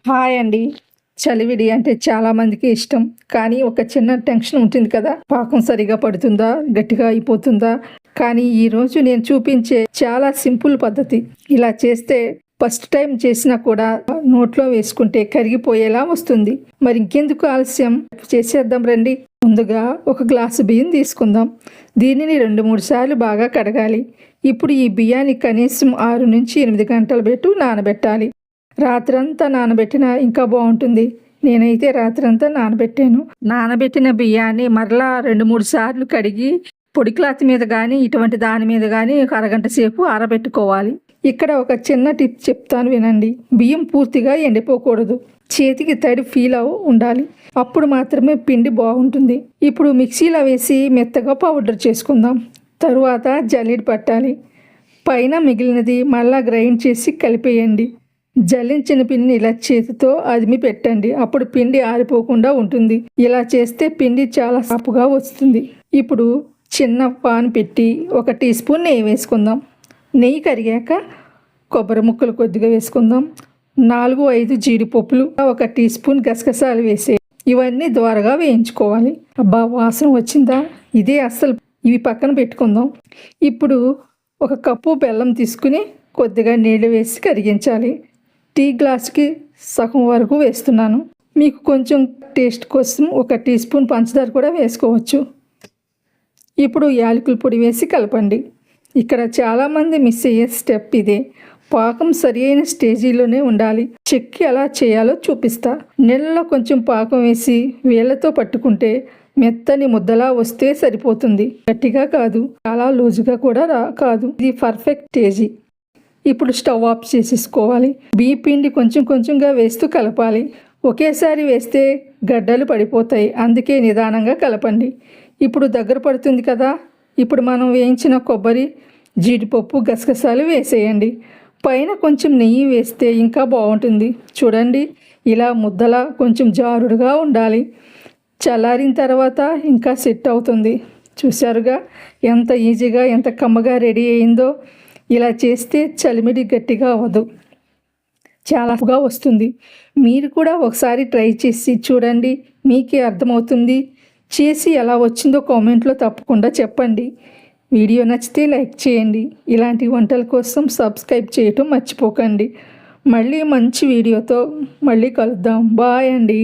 Hi అండి. చలివిడి అంటే చాలా మందికి ఇష్టం. కానీ ఒక చిన్న టెన్షన్ ఉంటుంది కదా! పాకం సరిగ్గా పడుతుందా? గట్టిగా అయిపోతుందా? కానీ ఈరోజు నేను చూపించే చాలా సింపుల్ పద్ధతి. ఇలా చేస్తే ఫస్ట్ టైం చేసినా కూడా నోట్లో వేసుకుంటే కరిగిపోయేలా వస్తుంది. మరి ఇంకెందుకు ఆలస్యం, చేసేద్దాం రండి. ముందుగా ఒక గ్లాసు బియ్యం తీసుకుందాం. దీనిని 2-3 సార్లు బాగా కడగాలి. ఇప్పుడు ఈ బియ్యాన్ని కనీసం 6 నుంచి 8 గంటల పెట్టు నానబెట్టాలి. రాత్రంతా నానబెట్టినా ఇంకా బాగుంటుంది. నేనైతే రాత్రంతా నానబెట్టాను. నానబెట్టిన బియ్యాన్ని మరలా 2-3 సార్లు కడిగి పొడి క్లాత్ మీద కానీ ఇటువంటి దాని మీద కానీ ఒక అరగంట సేపు ఆరబెట్టుకోవాలి. ఇక్కడ ఒక చిన్న టిప్ చెప్తాను వినండి. బియ్యం పూర్తిగా ఎండిపోకూడదు. చేతికి తడి ఫీల్ ఉండాలి. అప్పుడు మాత్రమే పిండి బాగుంటుంది. ఇప్పుడు మిక్సీలో వేసి మెత్తగా పౌడర్ చేసుకుందాం. తరువాత జల్లెడ పట్టాలి. పైన మిగిలినది మళ్ళా గ్రైండ్ చేసి కలిపేయండి. జల్లించిన పిండిని ఇలా చేతితో అదిమి పెట్టండి. అప్పుడు పిండి ఆరిపోకుండా ఉంటుంది. ఇలా చేస్తే పిండి చాలా సాపుగా వస్తుంది. ఇప్పుడు చిన్న పాన్ పెట్టి 1 టీ స్పూన్ నెయ్యి వేసుకుందాం. నెయ్యి కరిగాక కొబ్బరి ముక్కలు కొద్దిగా వేసుకుందాం. 4-5 జీడిపప్పులు, 1 టీ స్పూన్ గసగసాలు వేసే ఇవన్నీ ద్వారగా వేయించుకోవాలి. అబ్బా, వాసన వచ్చిందా? ఇదే అస్సలు. ఇవి పక్కన పెట్టుకుందాం. ఇప్పుడు 1 కప్పు బెల్లం తీసుకుని కొద్దిగా నీళ్ళు వేసి కరిగించాలి. టీ గ్లాస్కి సగం వరకు వేస్తున్నాను. మీకు కొంచెం టేస్ట్ కోసం 1 టీ స్పూన్ పంచదార కూడా వేసుకోవచ్చు. ఇప్పుడు యాలకుల పొడి వేసి కలపండి. ఇక్కడ చాలామంది మిస్ అయ్యే స్టెప్ ఇదే. పాకం సరి అయిన స్టేజీలోనే ఉండాలి. చెక్కి ఎలా చేయాలో చూపిస్తా. నీళ్ళలో కొంచెం పాకం వేసి వేళ్ళతో పట్టుకుంటే మెత్తని ముద్దలా వస్తే సరిపోతుంది. గట్టిగా కాదు, చాలా లూజుగా కూడా కాదు. ఇది పర్ఫెక్ట్ స్టేజీ. ఇప్పుడు స్టవ్ ఆఫ్ చేసేసుకోవాలి. బియ్య పిండి కొంచెం కొంచెంగా వేస్తూ కలపాలి. ఒకేసారి వేస్తే గడ్డలు పడిపోతాయి. అందుకే నిదానంగా కలపండి. ఇప్పుడు దగ్గర పడుతుంది కదా. ఇప్పుడు మనం వేయించిన కొబ్బరి, జీడిపప్పు, గసగసాలు వేసేయండి. పైన కొంచెం నెయ్యి వేస్తే ఇంకా బాగుంటుంది. చూడండి, ఇలా ముద్దలా కొంచెం జారుడుగా ఉండాలి. చల్లారిన తర్వాత ఇంకా సెట్ అవుతుంది. చూశారుగా ఎంత ఈజీగా, ఎంత కమ్మగా రెడీ అయిందో. ఇలా చేస్తే చలిమిడి గట్టిగా అవ్వదు, చాలాగా వస్తుంది. మీరు కూడా ఒకసారి ట్రై చేసి చూడండి, మీకే అర్థమవుతుంది. చేసి ఎలా వచ్చిందో కామెంట్లో తప్పకుండా చెప్పండి. వీడియో నచ్చితే లైక్ చేయండి. ఇలాంటి వంటల కోసం సబ్స్క్రైబ్ చేయటం మర్చిపోకండి. మళ్ళీ మంచి వీడియోతో మళ్ళీ కలుద్దాం. బాయ్ అండి.